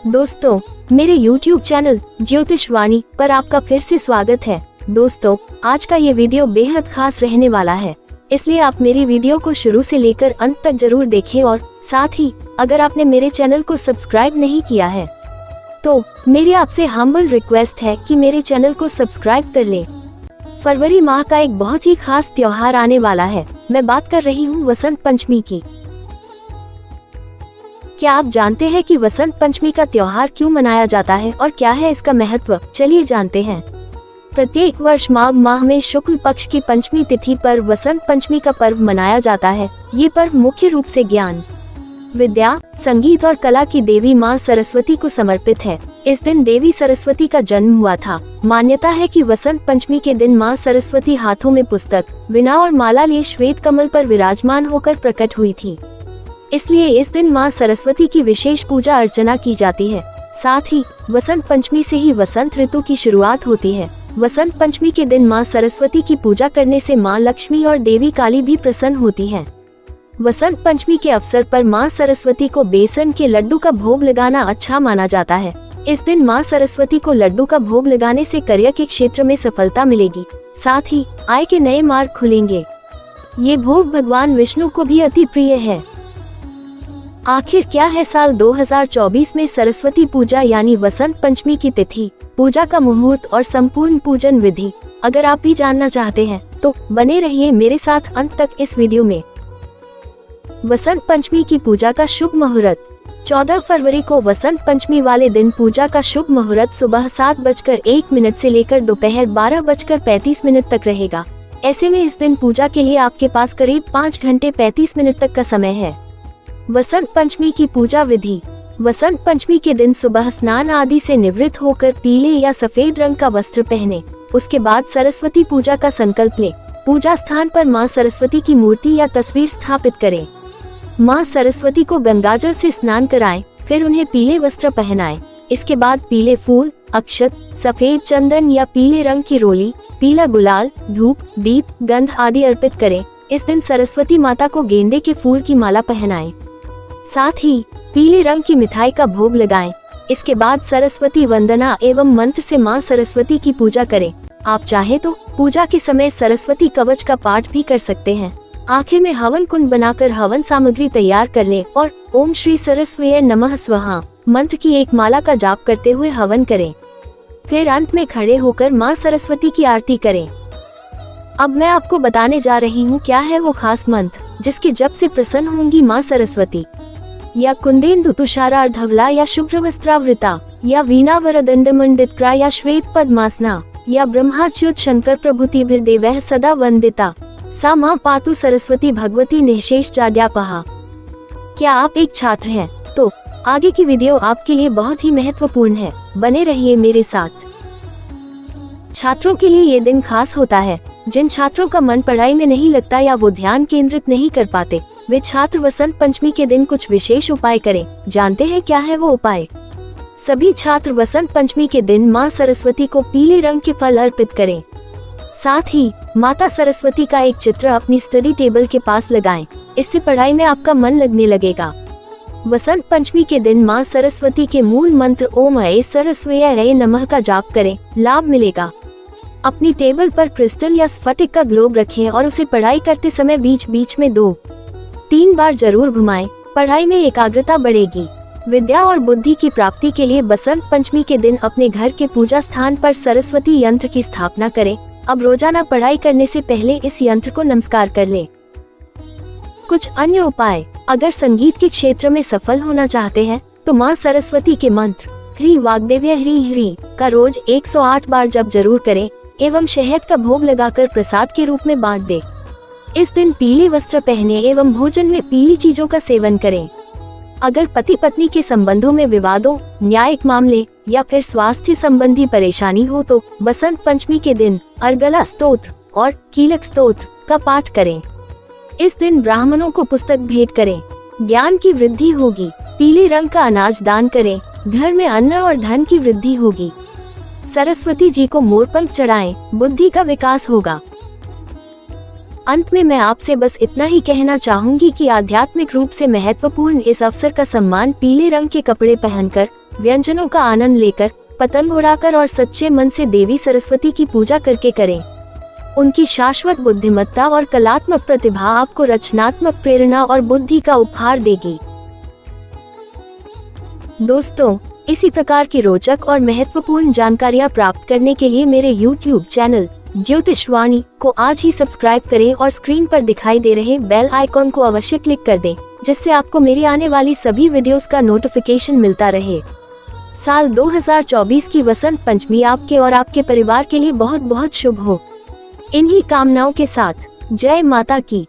दोस्तों, मेरे YouTube channel ज्योतिषवाणी पर आपका फिर से स्वागत है। दोस्तों, आज का ये वीडियो बेहद खास रहने वाला है, इसलिए आप मेरी वीडियो को शुरू से लेकर अंत तक जरूर देखें और साथ ही अगर आपने मेरे चैनल को सब्सक्राइब नहीं किया है तो मेरी आपसे हम्बल रिक्वेस्ट है कि मेरे चैनल को सब्सक्राइब कर लें। फरवरी माह का एक बहुत ही खास त्योहार आने वाला है। मैं बात कर रही हूँ वसंत पंचमी की। क्या आप जानते हैं कि वसंत पंचमी का त्योहार क्यों मनाया जाता है और क्या है इसका महत्व? चलिए जानते हैं। प्रत्येक वर्ष माघ माह में शुक्ल पक्ष की पंचमी तिथि पर वसंत पंचमी का पर्व मनाया जाता है। ये पर्व मुख्य रूप से ज्ञान, विद्या, संगीत और कला की देवी माँ सरस्वती को समर्पित है। इस दिन देवी सरस्वती का जन्म हुआ था। मान्यता है कि वसंत पंचमी के दिन माँ सरस्वती हाथों में पुस्तक, वीणा और माला लिए श्वेत कमल पर विराजमान होकर प्रकट हुई थी। इसलिए इस दिन माँ सरस्वती की विशेष पूजा अर्चना की जाती है। साथ ही वसंत पंचमी से ही वसंत ऋतु की शुरुआत होती है। वसंत पंचमी के दिन माँ सरस्वती की पूजा करने से माँ लक्ष्मी और देवी काली भी प्रसन्न होती हैं। वसंत पंचमी के अवसर पर माँ सरस्वती को बेसन के लड्डू का भोग लगाना अच्छा माना जाता है। इस दिन माँ सरस्वती को लड्डू का भोग लगाने से करियर के क्षेत्र में सफलता मिलेगी, साथ ही आय के नए मार्ग खुलेंगे। ये भोग भगवान विष्णु को भी अति प्रिय है। आखिर क्या है साल 2024 में सरस्वती पूजा यानी वसंत पंचमी की तिथि, पूजा का मुहूर्त और संपूर्ण पूजन विधि? अगर आप भी जानना चाहते हैं तो बने रहिए मेरे साथ अंत तक इस वीडियो में। वसंत पंचमी की पूजा का शुभ मुहूर्त। 14 फरवरी को वसंत पंचमी वाले दिन पूजा का शुभ मुहूर्त सुबह 7:01 से लेकर दोपहर 12:35 तक रहेगा। ऐसे में इस दिन पूजा के लिए आपके पास करीब 5 घंटे 35 मिनट तक का समय है। वसंत पंचमी की पूजा विधि। वसंत पंचमी के दिन सुबह स्नान आदि से निवृत्त होकर पीले या सफेद रंग का वस्त्र पहने। उसके बाद सरस्वती पूजा का संकल्प लें। पूजा स्थान पर माँ सरस्वती की मूर्ति या तस्वीर स्थापित करें। माँ सरस्वती को गंगाजल से स्नान कराएं, फिर उन्हें पीले वस्त्र पहनाएं। इसके बाद पीले फूल, अक्षत, सफेद चंदन या पीले रंग की रोली, पीला गुलाल, धूप, दीप, गंध आदि अर्पित करें। इस दिन सरस्वती माता को गेंदे के फूल की माला पहनाएं। साथ ही पीले रंग की मिठाई का भोग लगाएं। इसके बाद सरस्वती वंदना एवं मंत्र से माँ सरस्वती की पूजा करें। आप चाहे तो पूजा के समय सरस्वती कवच का पाठ भी कर सकते हैं। आखिर में हवन कुंड बनाकर हवन सामग्री तैयार कर लें और ओम श्री सरस्वती नमः स्वाहा मंत्र की एक माला का जाप करते हुए हवन करें। फिर अंत में खड़े होकर माँ सरस्वती की आरती करें। अब मैं आपको बताने जा रही हूँ क्या है वो खास मंत्र जिसके जप से प्रसन्न होंगी माँ सरस्वती। या कुंदेन्दु तुषारार धवला या शुभ्र वस्त्रावृता या वीणा वरदंड मंडितक्रा या श्वेत पद्मासना या ब्रह्माच्युत शंकर प्रभुतिभिर्देवैः सदा वंदिता सा मां पातु सरस्वती भगवती निशेष जाड्यापहा। क्या आप एक छात्र हैं? तो आगे की वीडियो आपके लिए बहुत ही महत्वपूर्ण है, बने रहिए मेरे साथ। छात्रों के लिए ये दिन खास होता है। जिन छात्रों का मन पढ़ाई में नहीं लगता या वो ध्यान केंद्रित नहीं कर पाते, वे छात्र वसंत पंचमी के दिन कुछ विशेष उपाय करें। जानते हैं क्या है वो उपाय? सभी छात्र वसंत पंचमी के दिन माँ सरस्वती को पीले रंग के फल अर्पित करें। साथ ही माता सरस्वती का एक चित्र अपनी स्टडी टेबल के पास लगाएं। इससे पढ़ाई में आपका मन लगने लगेगा। वसंत पंचमी के दिन माँ सरस्वती के मूल मंत्र ओम ऐ सरस्वत्यै नमः का जाप करें, लाभ मिलेगा। अपनी टेबल पर क्रिस्टल या स्फटिक का ग्लोब रखें और उसे पढ़ाई करते समय बीच बीच में 2-3 बार जरूर घुमाएं। पढ़ाई में एकाग्रता बढ़ेगी। विद्या और बुद्धि की प्राप्ति के लिए वसंत पंचमी के दिन अपने घर के पूजा स्थान पर सरस्वती यंत्र की स्थापना करें। अब रोजाना पढ़ाई करने से पहले इस यंत्र को नमस्कार कर लें। कुछ अन्य उपाय। अगर संगीत के क्षेत्र में सफल होना चाहते हैं तो माँ सरस्वती के मंत्र ह्री वाग्देव्य ह्री ह्री का रोज 108 बार जप जरूर करें एवं शहद का भोग लगाकर प्रसाद के रूप में बांट दें। इस दिन पीले वस्त्र पहने एवं भोजन में पीली चीजों का सेवन करें। अगर पति पत्नी के संबंधों में विवादों, न्यायिक मामले या फिर स्वास्थ्य संबंधी परेशानी हो तो वसंत पंचमी के दिन अर्गला स्तोत्र और कीलक स्तोत्र का पाठ करें। इस दिन ब्राह्मणों को पुस्तक भेंट करें। ज्ञान की वृद्धि होगी। पीले रंग का अनाज दान करें। घर में अन्न और धन की वृद्धि होगी। सरस्वती जी को मोरपंख चढ़ाएं, बुद्धि का विकास होगा। अंत में मैं आपसे बस इतना ही कहना चाहूंगी कि आध्यात्मिक रूप से महत्वपूर्ण इस अवसर का सम्मान पीले रंग के कपड़े पहनकर, व्यंजनों का आनंद लेकर, पतंग उड़ाकर और सच्चे मन से देवी सरस्वती की पूजा करके करें। उनकी शाश्वत बुद्धिमत्ता और कलात्मक प्रतिभा आपको रचनात्मक प्रेरणा और बुद्धि का उपहार देगी। दोस्तों, इसी प्रकार की रोचक और महत्वपूर्ण जानकारियाँ प्राप्त करने के लिए मेरे YouTube चैनल ज्योतिषवाणी को आज ही सब्सक्राइब करें और स्क्रीन पर दिखाई दे रहे बेल आइकॉन को अवश्य क्लिक कर दें, जिससे आपको मेरी आने वाली सभी वीडियोस का नोटिफिकेशन मिलता रहे। साल 2024 की वसंत पंचमी आपके और आपके परिवार के लिए बहुत बहुत शुभ हो। इन्हीं कामनाओं के साथ जय माता की।